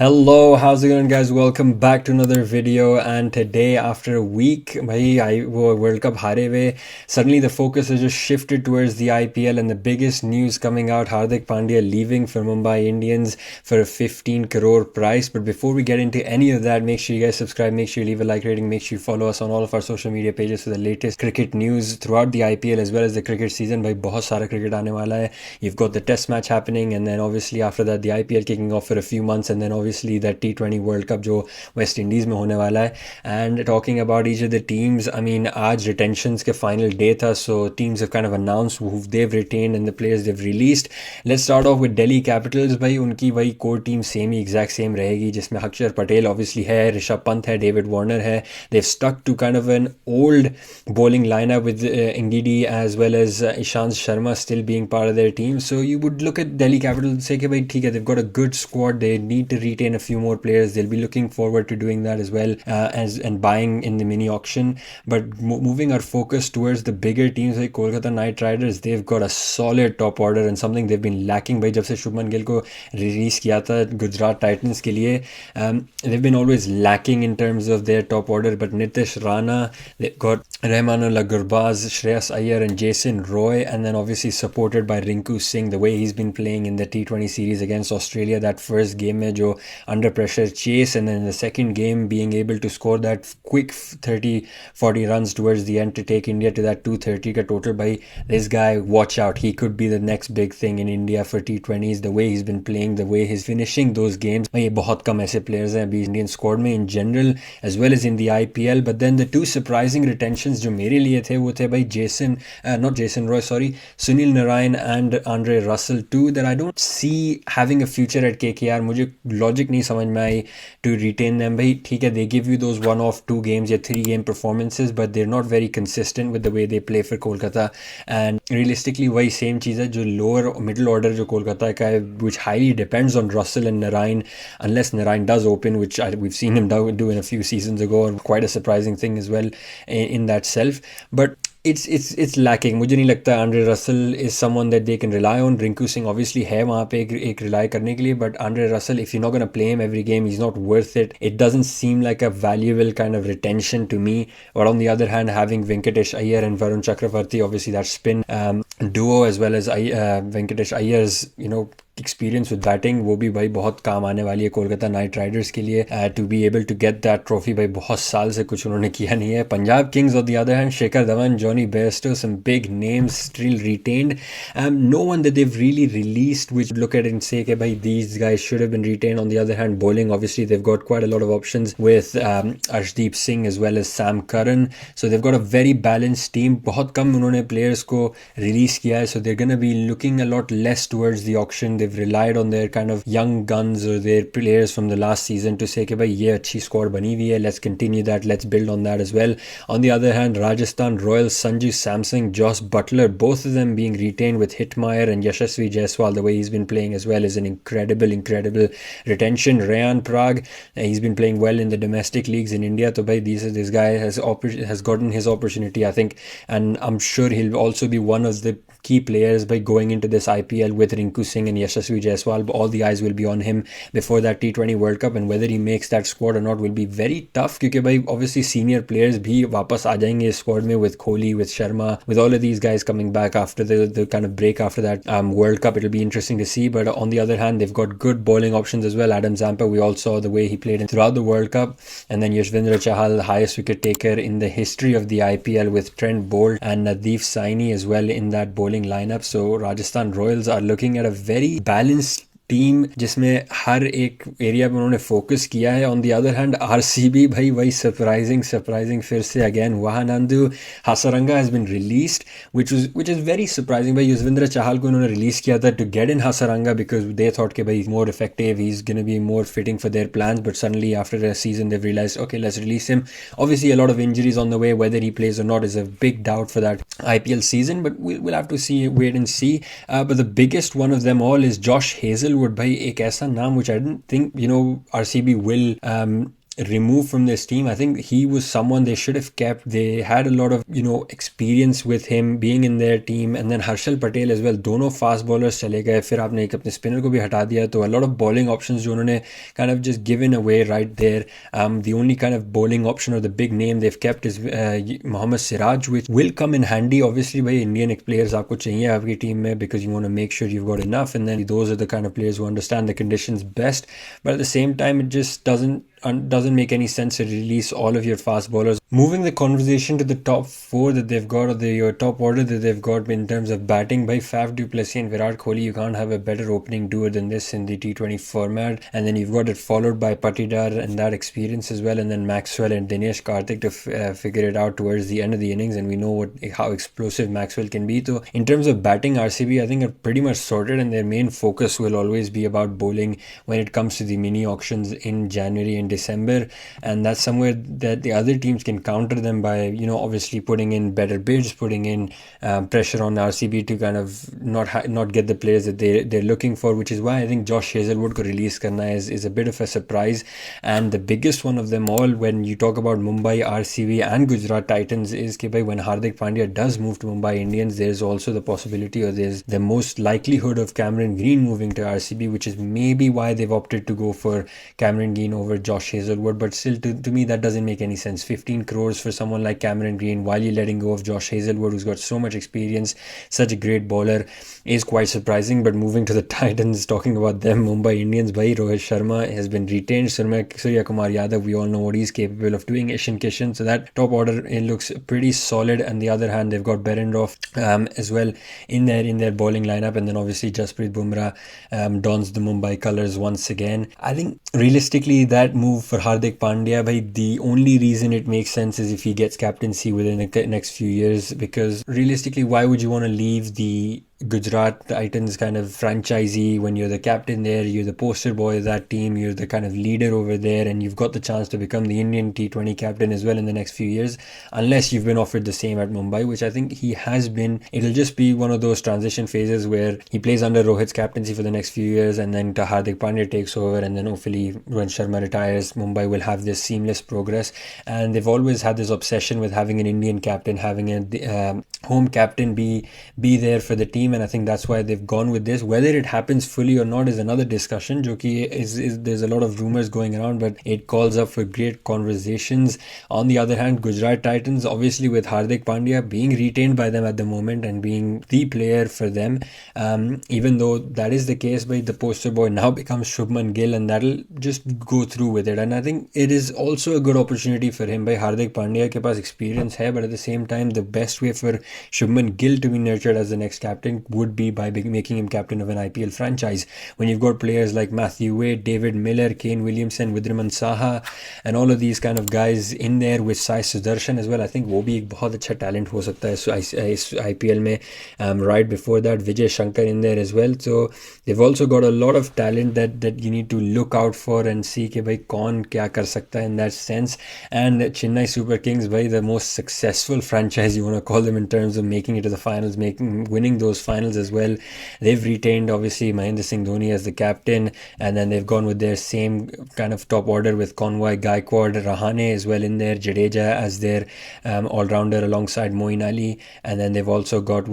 Hello, how's it going, guys? Welcome back to another video. And today, after a week, World Cup हारे हुए, suddenly the focus has just shifted towards the IPL. And the biggest news coming out: Hardik Pandya leaving for Mumbai Indians for a 15 crore price. But before we get into any of that, make sure you guys subscribe, make sure you leave a like rating, make sure you follow us on all of our social media pages for the latest cricket news throughout the IPL as well as the cricket season. भाई बहुत सारा cricket आने वाला है. You've got the Test match happening, and then obviously after that the IPL kicking off for a few months, and then obviously that T20 World Cup जो West Indies में होने वाला है. And talking about each of the teams, I mean आज retentions के final day था, so teams have kind of announced who they've retained and the players they've released. Let's start off with Delhi Capitals. भाई उनकी वही core team same ही exact same रहेगी, जिसमें अक्षर Patel obviously है, ऋषभ पंत है, डेविड वार्नर है. They've stuck to kind of an old bowling lineup with Ngidi as well as Ishant Sharma still being part of their team. So you would look at Delhi Capitals and say कि भाई ठीक है, they've got a good squad, they need to retain a few more players. They'll be looking forward to doing that as well, and buying in the mini auction. But moving our focus towards the bigger teams like Kolkata Knight Riders, they've got a solid top order and something they've been lacking भाई जब से शुभमन गिल को release किया था Gujarat Titans के लिए. They've been always lacking in terms of their top order, but Nitish Rana, they've got Rahmanullah Gurbaz, Shreyas Iyer and Jason Roy, and then obviously supported by Rinku Singh, the way he's been playing in the T20 series against Australia. That first game mein jo under pressure chase, and then in the second game being able to score that quick 30-40 runs towards the end to take India to that 230 ka total. By this guy, watch out, he could be the next big thing in India for T20s. The way he's been playing, the way he's finishing those games, ये बहुत कम ऐसे players हैं अभी Indian squad में in general as well as in the IPL. But then the two surprising retentions जो मेरे लिए थे वो थे भाई Sunil Narine and Andre Russell too, that I don't see having a future at KKR. मुझे logic नहीं समझ में आई to retain them. भाई ठीक है, they give you those one-off 2 games या 3 game performances, but they're not very consistent with the way they play for Kolkata. And realistically वही same चीज़ है जो lower middle order जो कोलकाता का है, which highly depends on Russell and Narine, unless Narine does open, which we've seen him do in a few seasons ago, and quite a surprising thing as well in that self. But it's lacking. मुझे नहीं लगता Andre Russell is someone that they can rely on. Rinku Singh obviously है वहाँ पे एक rely करने के लिए, but Andre Russell, if you're not going to play him every game, he's not worth it. It doesn't seem like a valuable kind of retention to me. But on the other hand, having Venkatesh Iyer and Varun Chakravarti, obviously that spin duo, as well as Venkatesh Iyer's experience with batting, वो भी भाई बहुत काम आने वाली है Kolkata night Riders के लिए. To be able to get that trophy, भाई बहुत साल से कुछ उन्होंने किया नहीं है. Punjab Kings on the other hand, Shekhar Dhawan, Johnny Bairstow, some big names still retained. No one that they've really released which look at it and say कि भाई these guys should have been retained. On the other hand, bowling, obviously they've got quite a lot of options with Arshdeep Singh as well as Sam Curran, so they've got a very balanced team. बहुत कम उन्होंने players को release किया है, so they're going to be looking a lot less towards the auction. They've relied on their kind of young guns or their players from the last season to say कि भाई ये अच्छी squad बनी हुई है, let's continue that, let's build on that as well. On the other hand, Rajasthan Royals, Sanju Samson, Josh Butler, both of them being retained, with Hitmyer and Yashasvi Jaiswal, the way he's been playing as well, is an incredible retention. Rayan Prag, he's been playing well in the domestic leagues in India, so भाई this guy has gotten his opportunity, I think, and I'm sure he'll also be one of the key players by going into this IPL with Rinku Singh and Yashasvi Jaiswal. All the eyes will be on him before that T20 World Cup, and whether he makes that squad or not will be very tough, क्योंकि भाई obviously senior players भी वापस आ जाएंगे इस squad में, with Kohli, with Sharma, with all of these guys coming back after the kind of break after that World Cup. It'll be interesting to see. But on the other hand, they've got good bowling options as well. Adam Zampa, we all saw the way he played throughout the World Cup, and then Yashvendra Chahal, the highest wicket taker in the history of the IPL, with Trent Bolt and Nadeef Saini as well in that bowling lineup. So Rajasthan Royals are looking at a very balanced team जिसमें हर एक area में उन्होंने focus किया है. On the other hand RCB भाई वही surprising फिर से again Wanindu Hasaranga has been released, which is very surprising. भाई युजवेंद्र चाहल को उन्होंने रिलीज़ किया था to get in Hasaranga because they thought कि भाई more effective, he's going to be more fitting for their plans, but suddenly after a season they've realized, okay, let's release him. Obviously a lot of injuries on the way, whether he plays or not is a big doubt for that IPL season, but we'll have to wait and see. But the biggest one of them all is Josh Hazelwood. भाई एक ऐसा नाम which I didn't think RCB will removed from this team. I think he was someone they should have kept. They had a lot of experience with him being in their team, and then Harshal Patel as well. दोनों fast bowlers चले गए, फिर आपने एक अपने spinner को भी हटा दिया, तो a lot of bowling options जो उन्होंने kind of just given away right there. The only kind of bowling option or the big name they've kept is Mohammad Siraj, which will come in handy. Obviously, भाई Indian players आपको चाहिए आपकी team में, because you want to make sure you've got enough, and then those are the kind of players who understand the conditions best. But at the same time, it just doesn't make any sense to release all of your fast bowlers. Moving the conversation to the top four that they've got, or the top order that they've got in terms of batting, by Faf du Plessis and Virat Kohli, you can't have a better opening duo than this in the T20 format. And then you've got it followed by Patidar and that experience as well, and then Maxwell and Dinesh Karthik to figure it out towards the end of the innings. And we know how explosive Maxwell can be. So in terms of batting, RCB I think are pretty much sorted, and their main focus will always be about bowling when it comes to the mini auctions in January and December. And that's somewhere that the other teams can counter them by obviously putting in better bids, putting in pressure on RCB to kind of not get the players that they're looking for, which is why I think Josh Hazlewood ko release karna is a bit of a surprise. And the biggest one of them all, when you talk about Mumbai, RCB and Gujarat Titans, is that when Hardik Pandya does move to Mumbai Indians, there's also the possibility, or there's the most likelihood of Cameron Green moving to RCB, which is maybe why they've opted to go for Cameron Green over Josh Hazlewood. But still, to me, that doesn't make any sense. 15 crores for someone like Cameron Green while you're letting go of Josh Hazlewood, who's got so much experience, such a great bowler, is quite surprising. But moving to the Titans, talking about them, Mumbai Indians, bhai, Rohit Sharma has been retained. Surya Kumar Yadav, we all know what he's capable of doing. Ishan Kishan, so that top order, it looks pretty solid. On the other hand, they've got Behrendorff as well in their bowling lineup, and then obviously Jasprit Bumrah dons the Mumbai colours once again. I think realistically that move for Hardik Pandya, bhai, the only reason it makes sense is if he gets captaincy within the next few years, because realistically, why would you want to leave the Gujarat Titans kind of franchisee when you're the captain there, you're the poster boy of that team, you're the kind of leader over there, and you've got the chance to become the Indian T20 captain as well in the next few years, unless you've been offered the same at Mumbai, which I think he has been. It'll just be one of those transition phases where he plays under Rohit's captaincy for the next few years, and then Hardik Pandya takes over, and then hopefully when Sharma retires, Mumbai will have this seamless progress. And they've always had this obsession with having an Indian captain, having a home captain be there for the team, and I think that's why they've gone with this. Whether it happens fully or not is another discussion, jo ki is there's a lot of rumors going around, but it calls up for great conversations. On the other hand, Gujarat Titans, obviously with Hardik Pandya being retained by them at the moment and being the player for them, even though that is the case, by the poster boy now becomes Shubman Gill, and that'll just go through with it. And I think it is also a good opportunity for him. By Hardik Pandya ke paas experience hai, but at the same time, the best way for Shubman Gill to be nurtured as the next captain would be by making him captain of an IPL franchise. When you've got players like Matthew Wade, David Miller, Kane Williamson, Vidriman Saha, and all of these kind of guys in there with Sai Sudarshan as well, I think वो भी एक बहुत अच्छा talent हो सकता है इस IPL में. Right before that, Vijay Shankar in there as well. So they've also got a lot of talent that you need to look out for and see कि भाई कौन क्या कर सकता है in that sense. And Chennai Super Kings, भाई, the most successful franchise you want to call them in terms of making it to the finals, winning those finals as well. They've retained obviously Mahendra Singh Dhoni as the captain, and then they've gone with their same kind of top order with Conway, Gaikwad, Rahane as well in there, Jadeja as their all-rounder alongside Moeen Ali, and then they've also gone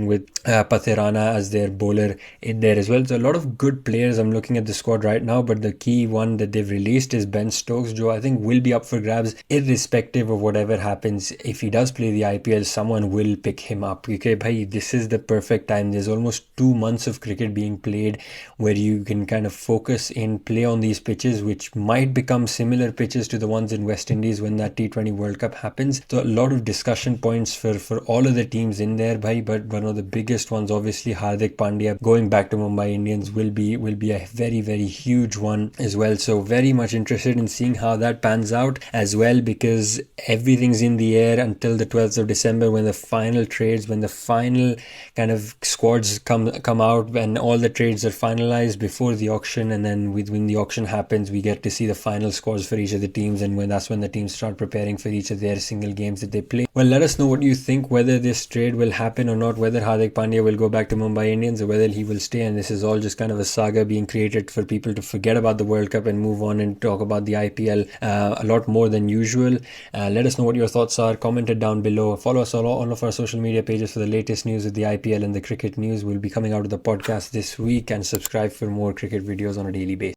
with Pathirana as their bowler in there as well. So a lot of good players. I'm looking at the squad right now, but the key one that they've released is Ben Stokes, Joe. I think will be up for grabs irrespective of whatever happens. If he does play the IPL, someone will pick him up. Okay, bhai, this is the perfect time. There's almost 2 months of cricket being played where you can kind of focus in, play on these pitches, which might become similar pitches to the ones in West Indies when that T20 World Cup happens. So a lot of discussion points for all of the teams in there, bhai, but one of the biggest ones, obviously Hardik Pandya going back to Mumbai Indians will be a very, very huge one as well. So very much interested in seeing how that pans out as well, because everything's in the air until the 12th of December when the final trades, when the final kind of have squads come out when all the trades are finalized before the auction, and then when the auction happens, we get to see the final scores for each of the teams, and that's when the teams start preparing for each of their single games that they play. Well, let us know what you think, whether this trade will happen or not, whether Hardik Pandya will go back to Mumbai Indians or whether he will stay, and this is all just kind of a saga being created for people to forget about the World Cup and move on and talk about the IPL a lot more than usual. Let us know what your thoughts are. Comment it down below. Follow us on all of our social media pages for the latest news of the IPL and the cricket news. We'll be coming out with the podcast this week, and subscribe for more cricket videos on a daily basis.